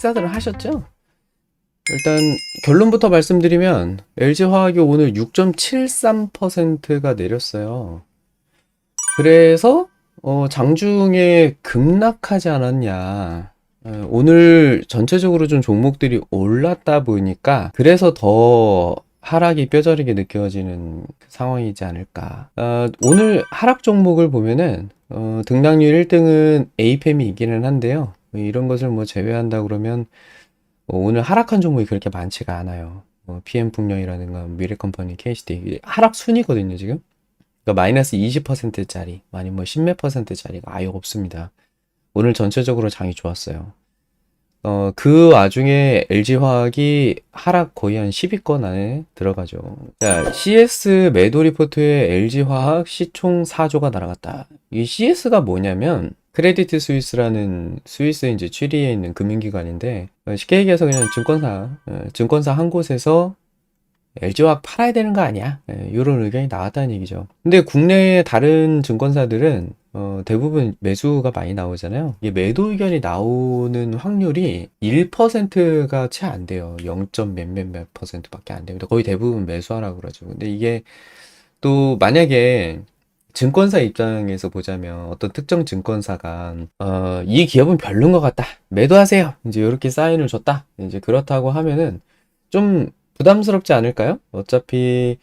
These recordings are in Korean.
식사들은 하셨죠? 일단 결론부터 말씀드리면 LG화학이 오늘 6.73%가 내렸어요. 그래서 장중에 급락하지 않았냐. 오늘 전체적으로 좀 종목들이 올랐다 보니까 그래서 더 하락이 뼈저리게 느껴지는 상황이지 않을까. 오늘 하락 종목을 보면은 등락률 1등은 에이팸이기는 한데요. 이런 것을 뭐 제외한다 그러면 오늘 하락한 종목이 그렇게 많지가 않아요. PM풍력이라든가 미래컴퍼니, KCD 하락 순이거든요 지금. 그러니까 마이너스 20%짜리 아니면 뭐 10몇 %짜리가 아예 없습니다. 오늘 전체적으로 장이 좋았어요. 그 와중에 LG화학이 하락 거의 한 10위권 안에 들어가죠. 자, CS 매도 리포트에 LG화학 시총 4조가 날아갔다. 이 CS가 뭐냐면 크레디트 스위스라는 스위스에 이제 취리해 있는 금융기관인데 쉽게 얘기해서 그냥 증권사 한 곳에서 LG화학 팔아야 되는 거 아니야? 이런 의견이 나왔다는 얘기죠. 근데 국내의 다른 증권사들은 대부분 매수가 많이 나오잖아요. 이게 매도 의견이 나오는 확률이 1%가 채 안 돼요. 0. 몇몇 %밖에 안 됩니다. 거의 대부분 매수하라고 그러죠. 근데 이게 또 만약에 증권사 입장에서 보자면 어떤 특정 증권사가 이 기업은 별론 것 같다. 매도하세요. 이제 이렇게 사인을 줬다. 이제 그렇다고 하면은 좀 부담스럽지 않을까요? 어차피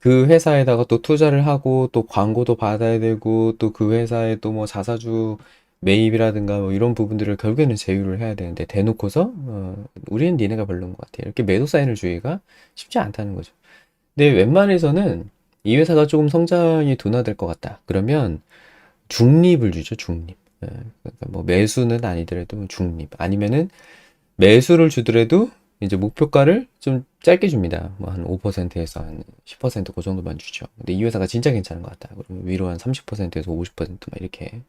그 회사에다가 또 투자를 하고 또 광고도 받아야 되고 또 그 회사에 또 뭐 자사주 매입이라든가 뭐 이런 부분들을 결국에는 제휴를 해야 되는데 대놓고서 우리는 니네가 별론 것 같아. 이렇게 매도 사인을 주기가 쉽지 않다는 거죠. 근데 웬만해서는 이 회사가 조금 성장이 둔화될 것 같다. 그러면 중립을 주죠, 중립. 그러니까 뭐 매수는 아니더라도 중립. 아니면은 매수를 주더라도 이제 목표가를 좀 짧게 줍니다. 뭐 한 5%에서 한 10%그 정도만 주죠. 근데 이 회사가 진짜 괜찮은 것 같다. 그러면 위로 한 30%에서 50%막 이렇게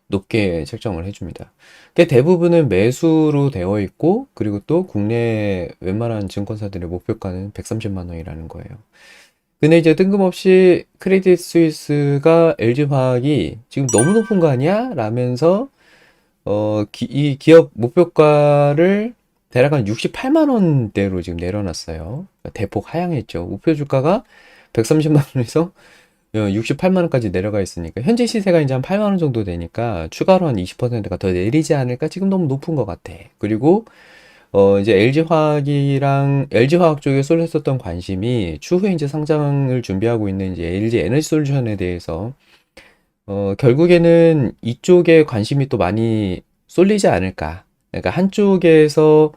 높게 책정을 해줍니다. 그게 대부분은 매수로 되어 있고, 그리고 또 국내 웬만한 증권사들의 목표가는 130만 원이라는 거예요. 근데 이제 뜬금없이 크레딧 스위스가 LG화학이 지금 너무 높은 거 아니야? 라면서 이 기업 목표가를 대략 한 68만 원대로 지금 내려놨어요. 대폭 하향했죠. 목표 주가가 130만 원에서 68만 원까지 내려가 있으니까 현재 시세가 이제 한 8만 원 정도 되니까 추가로 한 20%가 더 내리지 않을까? 지금 너무 높은 것 같아. 그리고 이제 LG화학 쪽에 쏠렸었던 관심이 추후에 이제 상장을 준비하고 있는 이제 LG 에너지 솔루션에 대해서 결국에는 이쪽에 관심이 또 많이 쏠리지 않을까. 그러니까 한쪽에서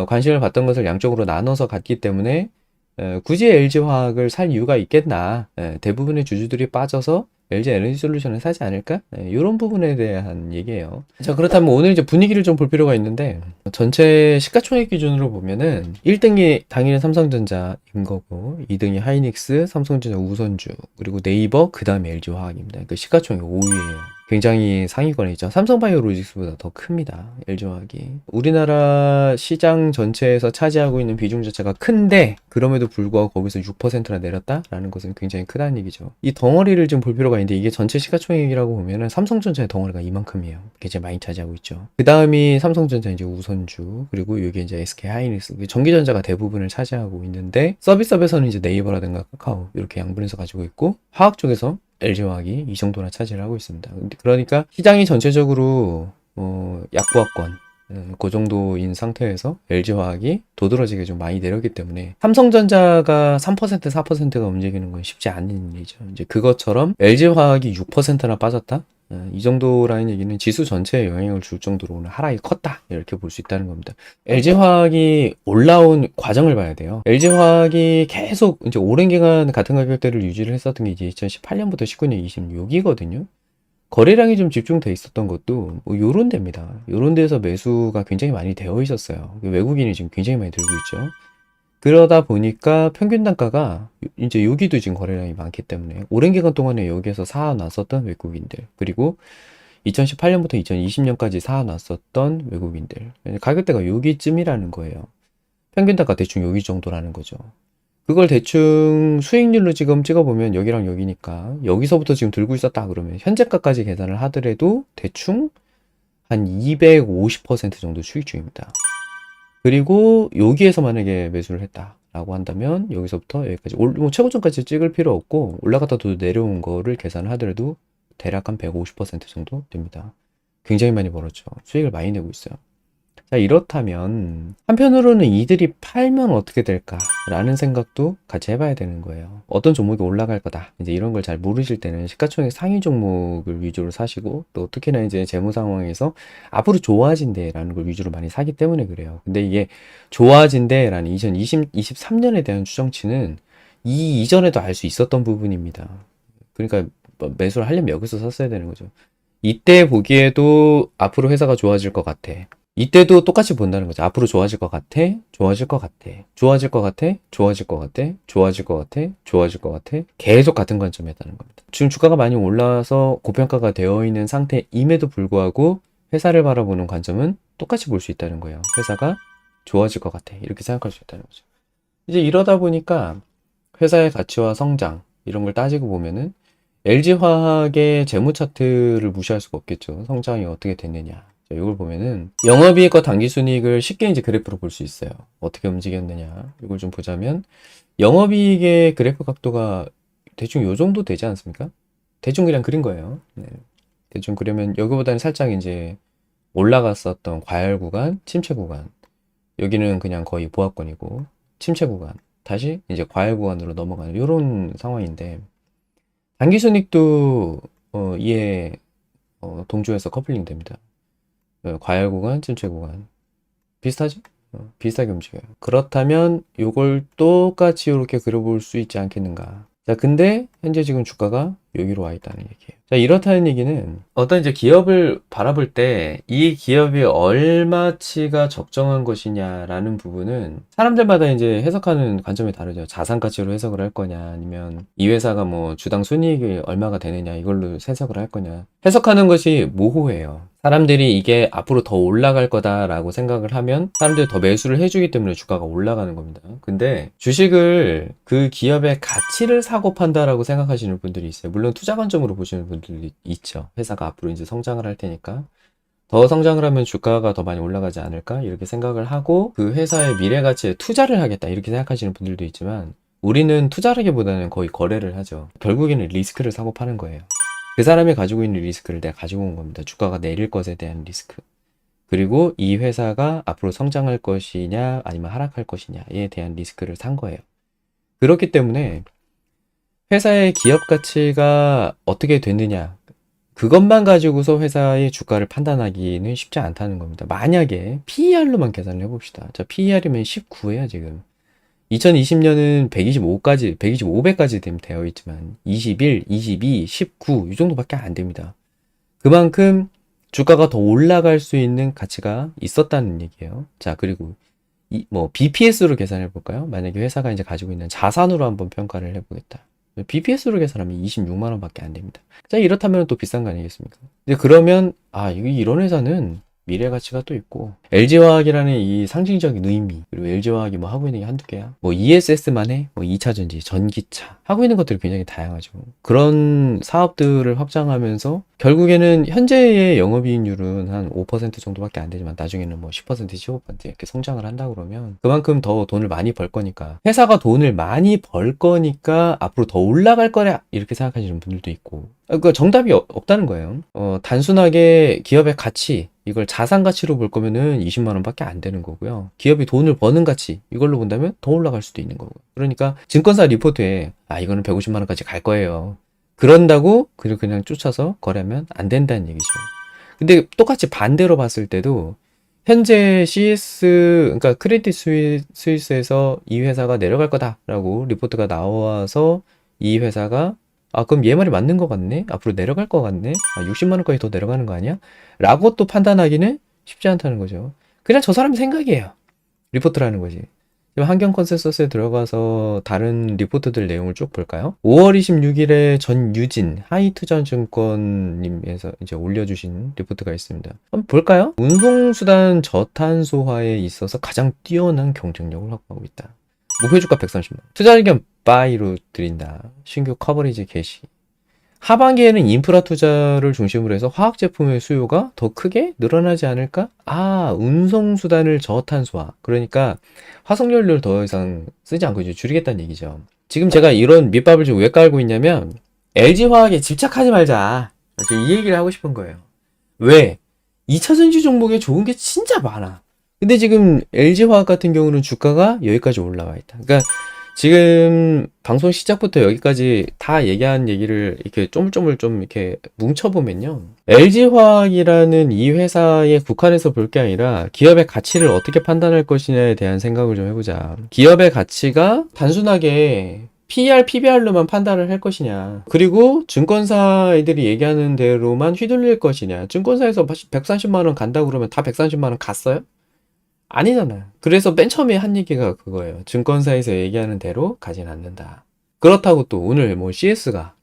관심을 받던 것을 양쪽으로 나눠서 갔기 때문에 굳이 LG화학을 살 이유가 있겠나. 대부분의 주주들이 빠져서 LG 에너지 솔루션을 사지 않을까? 이런 부분에 대한 얘기예요. 자, 그렇다면 오늘 이제 분위기를 좀 볼 필요가 있는데 전체 시가총액 기준으로 보면은 1등이 당연히 삼성전자인 거고 2등이 하이닉스, 삼성전자 우선주, 그리고 네이버, 그 다음에 LG화학입니다. 그 시가총액 5위예요. 굉장히 상위권에 있죠. 삼성바이오로직스보다 더 큽니다. LG화학이. 우리나라 시장 전체에서 차지하고 있는 비중 자체가 큰데 그럼에도 불구하고 거기서 6%나 내렸다라는 것은 굉장히 크다는 얘기죠. 이 덩어리를 좀 볼 필요가 있는데 이게 전체 시가총액이라고 보면은 삼성전자의 덩어리가 이만큼이에요. 굉장히 많이 차지하고 있죠. 그 다음이 삼성전자 이제 우선주, 그리고 여기 이제 SK하이닉스, 전기전자가 대부분을 차지하고 있는데 서비스업에서는 이제 네이버라든가 카카오 이렇게 양분해서 가지고 있고 화학 쪽에서 LG화학이 이 정도나 차지를 하고 있습니다. 그러니까 시장이 전체적으로 약보합권 그 정도인 상태에서 LG화학이 도드라지게 좀 많이 내렸기 때문에 삼성전자가 3% 4%가 움직이는 건 쉽지 않은 일이죠. 이제 그것처럼 LG화학이 6%나 빠졌다? 이 정도라는 얘기는 지수 전체에 영향을 줄 정도로 오늘 하락이 컸다 이렇게 볼 수 있다는 겁니다. LG화학이 올라온 과정을 봐야 돼요. LG화학이 계속 이제 오랜 기간 같은 가격대를 유지를 했었던 게 이제 2018년부터 19년, 26이거든요. 거래량이 좀 집중돼 있었던 것도 뭐 요런 데입니다. 요런 데서 매수가 굉장히 많이 되어 있었어요. 외국인이 지금 굉장히 많이 들고 있죠. 그러다 보니까 평균 단가가 이제 여기도 지금 거래량이 많기 때문에 오랜 기간 동안에 여기에서 사놨었던 외국인들, 그리고 2018년부터 2020년까지 사놨었던 외국인들, 가격대가 여기쯤이라는 거예요. 평균 단가 대충 여기 정도라는 거죠. 그걸 대충 수익률로 지금 찍어보면 여기랑 여기니까 여기서부터 지금 들고 있었다 그러면 현재가까지 계산을 하더라도 대충 한 250% 정도 수익 중입니다. 그리고 여기에서 만약에 매수를 했다라고 한다면 여기서부터 여기까지 뭐 최고점까지 찍을 필요 없고 올라갔다도 내려온 거를 계산을 하더라도 대략 한 150% 정도 됩니다. 굉장히 많이 벌었죠. 수익을 많이 내고 있어요. 자, 이렇다면 한편으로는 이들이 팔면 어떻게 될까라는 생각도 같이 해봐야 되는 거예요. 어떤 종목이 올라갈 거다. 이제 이런 걸 잘 모르실 때는 시가총액 상위 종목을 위주로 사시고 또 특히나 이제 재무 상황에서 앞으로 좋아진대라는 걸 위주로 많이 사기 때문에 그래요. 근데 이게 좋아진대라는 2023년에 대한 추정치는 이 이전에도 알 수 있었던 부분입니다. 그러니까 매수를 하려면 여기서 샀어야 되는 거죠. 이때 보기에도 앞으로 회사가 좋아질 것 같아. 이때도 똑같이 본다는 거죠. 앞으로 좋아질 것 같아, 좋아질 것 같아, 좋아질 것 같아, 좋아질 것 같아, 좋아질 것 같아, 좋아질 것 같아. 계속 같은 관점이었다는 겁니다. 지금 주가가 많이 올라서 고평가가 되어 있는 상태임에도 불구하고 회사를 바라보는 관점은 똑같이 볼 수 있다는 거예요. 회사가 좋아질 것 같아. 이렇게 생각할 수 있다는 거죠. 이제 이러다 보니까 회사의 가치와 성장 이런 걸 따지고 보면은 LG화학의 재무 차트를 무시할 수가 없겠죠. 성장이 어떻게 됐느냐. 자, 이걸 보면은 영업이익과 당기순이익을 쉽게 이제 그래프로 볼 수 있어요. 어떻게 움직였느냐. 이걸 좀 보자면 영업이익의 그래프 각도가 대충 요 정도 되지 않습니까? 대충 그냥 그린 거예요. 네. 대충 그러면 여기보다는 살짝 이제 올라갔었던 과열 구간, 침체 구간. 여기는 그냥 거의 보합권이고 침체 구간. 다시 이제 과열 구간으로 넘어가는 이런 상황인데 당기순이익도 이에 동조해서 커플링 됩니다. 과열 구간, 침체 구간. 비슷하죠? 비슷하게 움직여요. 그렇다면 이걸 똑같이 이렇게 그려볼 수 있지 않겠는가. 자, 근데 현재 지금 주가가 여기로 와 있다는 얘기예요. 자, 이렇다는 얘기는 어떤 이제 기업을 바라볼 때 이 기업이 얼마치가 적정한 것이냐라는 부분은 사람들마다 이제 해석하는 관점이 다르죠. 자산 가치로 해석을 할 거냐, 아니면 이 회사가 뭐 주당 순이익이 얼마가 되느냐, 이걸로 해석을 할 거냐. 해석하는 것이 모호해요. 사람들이 이게 앞으로 더 올라갈 거다라고 생각을 하면 사람들이 더 매수를 해주기 때문에 주가가 올라가는 겁니다. 근데 주식을 그 기업의 가치를 사고 판다라고 생각하시는 분들이 있어요. 물론 투자 관점으로 보시는 분들이 있죠. 회사가 앞으로 이제 성장을 할 테니까 더 성장을 하면 주가가 더 많이 올라가지 않을까 이렇게 생각을 하고 그 회사의 미래 가치에 투자를 하겠다 이렇게 생각하시는 분들도 있지만 우리는 투자라기보다는 거의 거래를 하죠. 결국에는 리스크를 사고 파는 거예요. 그 사람이 가지고 있는 리스크를 내가 가지고 온 겁니다. 주가가 내릴 것에 대한 리스크. 그리고 이 회사가 앞으로 성장할 것이냐 아니면 하락할 것이냐에 대한 리스크를 산 거예요. 그렇기 때문에 회사의 기업 가치가 어떻게 됐느냐 그것만 가지고서 회사의 주가를 판단하기는 쉽지 않다는 겁니다. 만약에 PER로만 계산을 해봅시다. 자, PER이면 19예요 지금. 2020년은 125배까지 되어 있지만 21, 22, 19 이 정도밖에 안 됩니다. 그만큼 주가가 더 올라갈 수 있는 가치가 있었다는 얘기예요. 자, 그리고 BPS로 계산해 볼까요? 만약에 회사가 이제 가지고 있는 자산으로 한번 평가를 해보겠다. BPS로 계산하면 26만 원밖에 안 됩니다. 자, 이렇다면 또 비싼 거 아니겠습니까? 이제 그러면 이런 회사는 미래 가치가 또 있고 LG화학이라는 이 상징적인 의미 그리고 LG화학이 뭐 하고 있는 게 한두 개야 뭐 ESS만 해 뭐 2차전지 전기차 하고 있는 것들이 굉장히 다양하죠. 그런 사업들을 확장하면서 결국에는 현재의 영업이익률은 한 5% 정도밖에 안 되지만 나중에는 뭐 10% 15% 이렇게 성장을 한다 그러면 그만큼 더 돈을 많이 벌 거니까 회사가 돈을 많이 벌 거니까 앞으로 더 올라갈 거야 이렇게 생각하시는 분들도 있고 그러니까 정답이 없다는 거예요. 단순하게 기업의 가치 이걸 자산 가치로 볼 거면은 20만 원밖에 안 되는 거고요. 기업이 돈을 버는 가치 이걸로 본다면 더 올라갈 수도 있는 거고. 그러니까 증권사 리포트에 이거는 150만 원까지 갈 거예요. 그런다고 그냥 쫓아서 거래하면 안 된다는 얘기죠. 근데 똑같이 반대로 봤을 때도 현재 CS 그러니까 크레딧 스위스에서 이 회사가 내려갈 거다라고 리포트가 나와서 이 회사가 그럼 얘 말이 맞는 것 같네? 앞으로 내려갈 것 같네? 60만 원까지 더 내려가는 거 아니야? 라고 또 판단하기는 쉽지 않다는 거죠. 그냥 저 사람 생각이에요. 리포트라는 거지. 환경 컨센서스에 들어가서 다른 리포트들 내용을 쭉 볼까요? 5월 26일에 전유진 하이투자증권님에서 이제 올려주신 리포트가 있습니다. 한번 볼까요? 운송수단 저탄소화에 있어서 가장 뛰어난 경쟁력을 확보하고 있다. 목표주가 130만 원. 투자 의견 바이로 드린다. 신규 커버리지 개시. 하반기에는 인프라 투자를 중심으로 해서 화학 제품의 수요가 더 크게 늘어나지 않을까? 운송수단을 저탄소화. 그러니까 화석연료를 더 이상 쓰지 않고 이제 줄이겠다는 얘기죠. 지금 제가 이런 밑밥을 지금 왜 깔고 있냐면, LG화학에 집착하지 말자. 지금 이 얘기를 하고 싶은 거예요. 왜? 2차전지 종목에 좋은 게 진짜 많아. 근데 지금 LG화학 같은 경우는 주가가 여기까지 올라와 있다. 그러니까 지금 방송 시작부터 여기까지 다 얘기한 얘기를 이렇게 쪼물쪼물 좀 이렇게 뭉쳐보면요. LG화학이라는 이 회사에 국한해서 볼 게 아니라 기업의 가치를 어떻게 판단할 것이냐에 대한 생각을 좀 해보자. 기업의 가치가 단순하게 PER, PBR로만 판단을 할 것이냐. 그리고 증권사 애들이 얘기하는 대로만 휘둘릴 것이냐. 증권사에서 130만 원 간다고 그러면 다 130만 원 갔어요? 아니잖아요. 그래서 맨 처음에 한 얘기가 그거예요. 증권사에서 얘기하는 대로 가진 않는다. 그렇다고 또 오늘 뭐 CS가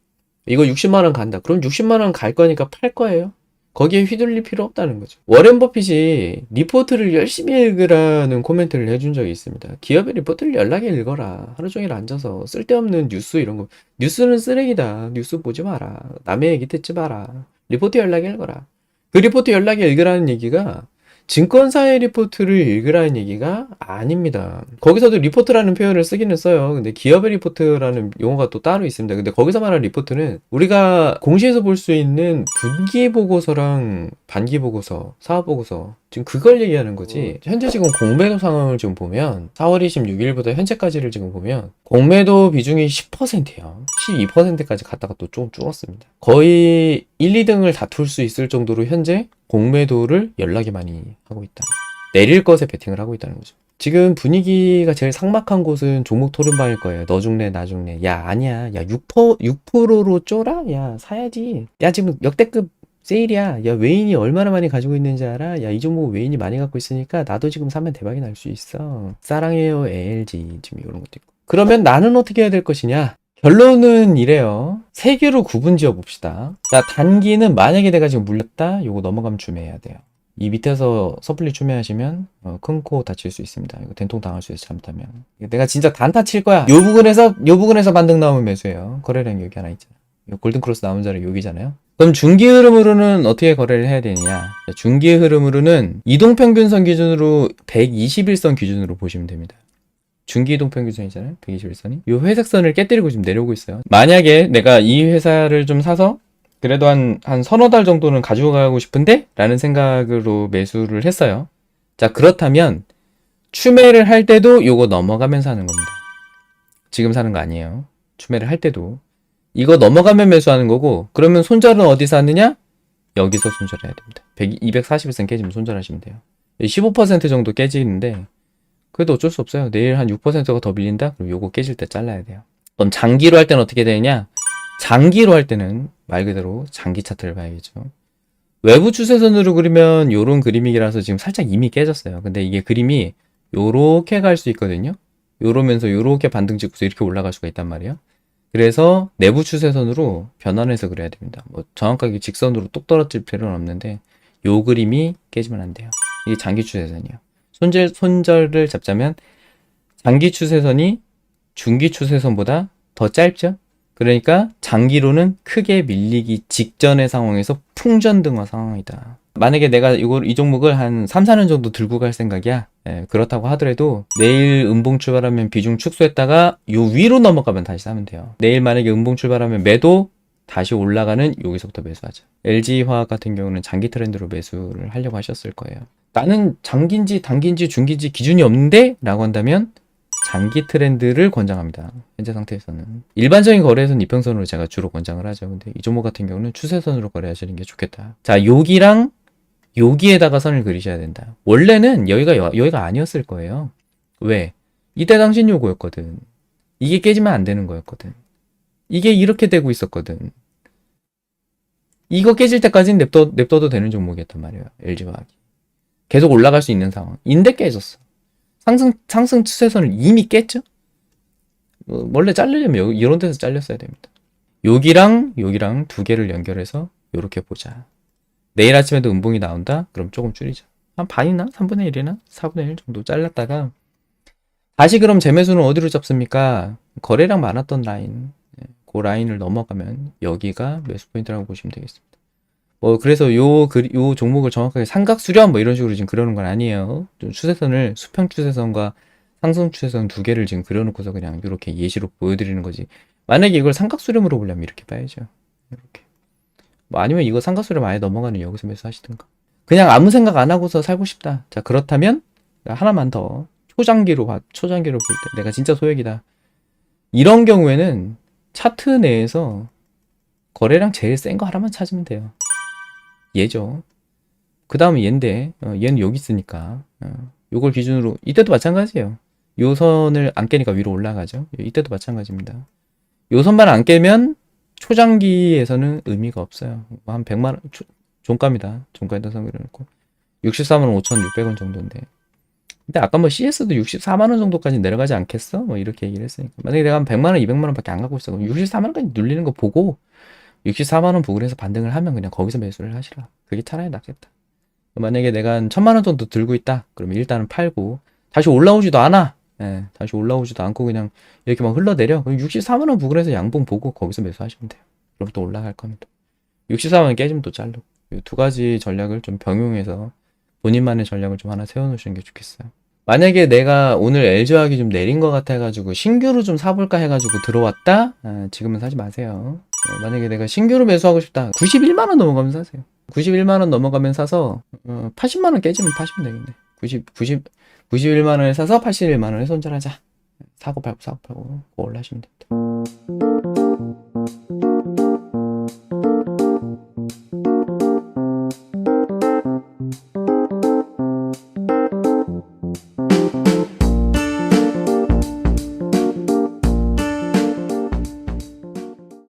이거 60만 원 간다. 그럼 60만 원 갈 거니까 팔 거예요. 거기에 휘둘릴 필요 없다는 거죠. 워렌 버핏이 리포트를 열심히 읽으라는 코멘트를 해준 적이 있습니다. 기업의 리포트를 연락해 읽어라. 하루 종일 앉아서 쓸데없는 뉴스 이런 거. 뉴스는 쓰레기다. 뉴스 보지 마라. 남의 얘기 듣지 마라. 리포트 연락해 읽어라. 그 리포트 연락해 읽으라는 얘기가 증권사의 리포트를 읽으라는 얘기가 아닙니다. 거기서도 리포트라는 표현을 쓰기는 써요. 근데 기업의 리포트라는 용어가 또 따로 있습니다. 근데 거기서 말하는 리포트는 우리가 공시에서 볼 수 있는 분기 보고서랑 반기 보고서, 사업 보고서 지금 그걸 얘기하는 거지. 현재 지금 공매도 상황을 좀 보면 4월 26일부터 현재까지를 지금 보면 공매도 비중이 10%예요. 12%까지 갔다가 또 좀 줄었습니다. 거의 1, 2등을 다툴 수 있을 정도로 현재 공매도를 연락이 많이 하고 있다. 내릴 것에 베팅을 하고 있다는 거죠. 지금 분위기가 제일 삭막한 곳은 종목 토론방일 거예요. 너 죽네, 나 죽네. 야, 아니야. 야, 6%로 쫄아? 야, 사야지. 야, 지금 역대급 세일이야. 야, 외인이 얼마나 많이 가지고 있는지 알아? 야, 이 종목 외인이 많이 갖고 있으니까 나도 지금 사면 대박이 날 수 있어. 사랑해요, LG. 지금 이런 것도 있고. 그러면 나는 어떻게 해야 될 것이냐? 결론은 이래요. 세 개로 구분 지어 봅시다. 자, 단기는 만약에 내가 지금 물렸다. 요거 넘어가면 주매해야 돼요. 이 밑에서 섣불리 주매하시면 큰 코 다칠 수 있습니다. 이거 된통 당할 수 있어요. 잘못하면. 내가 진짜 단타 칠 거야. 요 부분에서 반등 나오면 매수해요. 거래량 여기 하나 있잖아. 골든크로스 나온 자리 여기잖아요. 그럼 중기 흐름으로는 어떻게 거래를 해야 되느냐? 중기 흐름으로는 이동평균선 기준으로 121선 기준으로 보시면 됩니다. 중기 이동평균선이잖아요. 121선이. 이 회색 선을 깨뜨리고 지금 내려오고 있어요. 만약에 내가 이 회사를 좀 사서 그래도 한 서너 달 정도는 가지고 가고 싶은데? 라는 생각으로 매수를 했어요. 자, 그렇다면 추매를 할 때도 요거 넘어가면서 하는 겁니다. 지금 사는 거 아니에요. 추매를 할 때도. 이거 넘어가면 매수하는 거고, 그러면 손절은 어디서 하느냐? 여기서 손절해야 됩니다. 241선 깨지면 손절하시면 돼요. 15% 정도 깨지는데, 그래도 어쩔 수 없어요. 내일 한 6%가 더 밀린다? 그럼 요거 깨질 때 잘라야 돼요. 그럼 장기로 할 때는 어떻게 되느냐? 장기로 할 때는 말 그대로 장기 차트를 봐야겠죠. 외부 추세선으로 그리면 요런 그림이라서 지금 살짝 이미 깨졌어요. 근데 이게 그림이 요렇게 갈 수 있거든요. 요러면서 요렇게 반등 찍고서 이렇게 올라갈 수가 있단 말이에요. 그래서 내부 추세선으로 변환해서 그려야 됩니다. 뭐 정확하게 직선으로 똑 떨어질 필요는 없는데 요 그림이 깨지면 안 돼요. 이게 장기 추세선이에요. 손절을 잡자면 장기 추세선이 중기 추세선보다 더 짧죠? 그러니까 장기로는 크게 밀리기 직전의 상황에서 풍전등화 상황이다. 만약에 내가 이 종목을 한 3, 4년 정도 들고 갈 생각이야. 그렇다고 하더라도 내일 음봉 출발하면 비중 축소했다가 요 위로 넘어가면 다시 사면 돼요. 내일 만약에 음봉 출발하면 매도 다시 올라가는 여기서부터 매수하자. LG화학 같은 경우는 장기 트렌드로 매수를 하려고 하셨을 거예요. 나는 장기인지 단기인지 중기인지 기준이 없는데? 라고 한다면 장기 트렌드를 권장합니다. 현재 상태에서는. 일반적인 거래에서는 이평선으로 제가 주로 권장을 하죠. 근데 이 종목 같은 경우는 추세선으로 거래하시는 게 좋겠다. 자, 여기랑 여기에다가 선을 그리셔야 된다. 원래는 여기가 아니었을 거예요. 왜? 이때 당신 요거였거든. 이게 깨지면 안 되는 거였거든. 이게 이렇게 되고 있었거든. 이거 깨질 때까지는 냅둬도 되는 종목이었단 말이에요. LG화학이. 계속 올라갈 수 있는 상황. 인데 깨졌어. 상승 추세선을 이미 깼죠? 원래 자르려면 이런 데서 잘렸어야 됩니다. 여기랑 두 개를 연결해서 이렇게 보자. 내일 아침에도 음봉이 나온다? 그럼 조금 줄이자. 한 반이나? 3분의 1이나? 4분의 1 정도 잘랐다가 다시 그럼 재매수는 어디로 잡습니까? 거래량 많았던 라인. 그 라인을 넘어가면 여기가 매수 포인트라고 보시면 되겠습니다. 그래서 요 종목을 정확하게 삼각 수렴 이런 식으로 지금 그려놓은 건 아니에요. 좀 추세선을 수평 추세선과 상승 추세선 두 개를 지금 그려놓고서 그냥 이렇게 예시로 보여드리는 거지. 만약에 이걸 삼각 수렴으로 보려면 이렇게 봐야죠. 이렇게. 아니면 이거 삼각 수렴 아예 넘어가는 여기서 매수하시든가. 그냥 아무 생각 안 하고서 살고 싶다. 자, 그렇다면 하나만 더 초장기로 볼 때 내가 진짜 소액이다. 이런 경우에는 차트 내에서 거래량 제일 센 거 하나만 찾으면 돼요. 얘죠. 그 다음에 얘인데 얘는 여기 있으니까 요걸 기준으로 이때도 마찬가지예요. 요 선을 안 깨니까 위로 올라가죠. 이때도 마찬가지입니다. 요 선만 안 깨면 초장기에서는 의미가 없어요. 한 100만원 종가입니다. 종가에다 선그려놓고 64만 5,600원 정도인데, 근데 아까 뭐 CS도 64만원 정도까지 내려가지 않겠어? 뭐 이렇게 얘기를 했으니까 만약에 내가 한 100만원 200만원 밖에 안 갖고 있어 그럼 64만원까지 눌리는 거 보고 64만원 부근에서 반등을 하면 그냥 거기서 매수를 하시라. 그게 차라리 낫겠다. 만약에 내가 한 1000만원 정도 들고 있다 그러면 일단은 팔고 다시 올라오지도 않아. 다시 올라오지도 않고 그냥 이렇게 막 흘러내려. 그럼 64만원 부근에서 양봉 보고 거기서 매수하시면 돼요. 그럼 또 올라갈 겁니다. 64만원 깨지면 또 자르고. 이 두 가지 전략을 좀 병용해서 본인만의 전략을 좀 하나 세워놓으시는 게 좋겠어요. 만약에 내가 오늘 LG화학이 좀 내린 것 같아가지고 신규로 좀 사볼까 해가지고 들어왔다? 지금은 사지 마세요. 만약에 내가 신규로 매수하고 싶다. 91만원 넘어가면 사세요. 91만원 넘어가면 사서 80만원 깨지면 파시면 되겠네. 91만원에 사서 81만원에 손절하자. 사고 팔고 올라가시면 됩니다.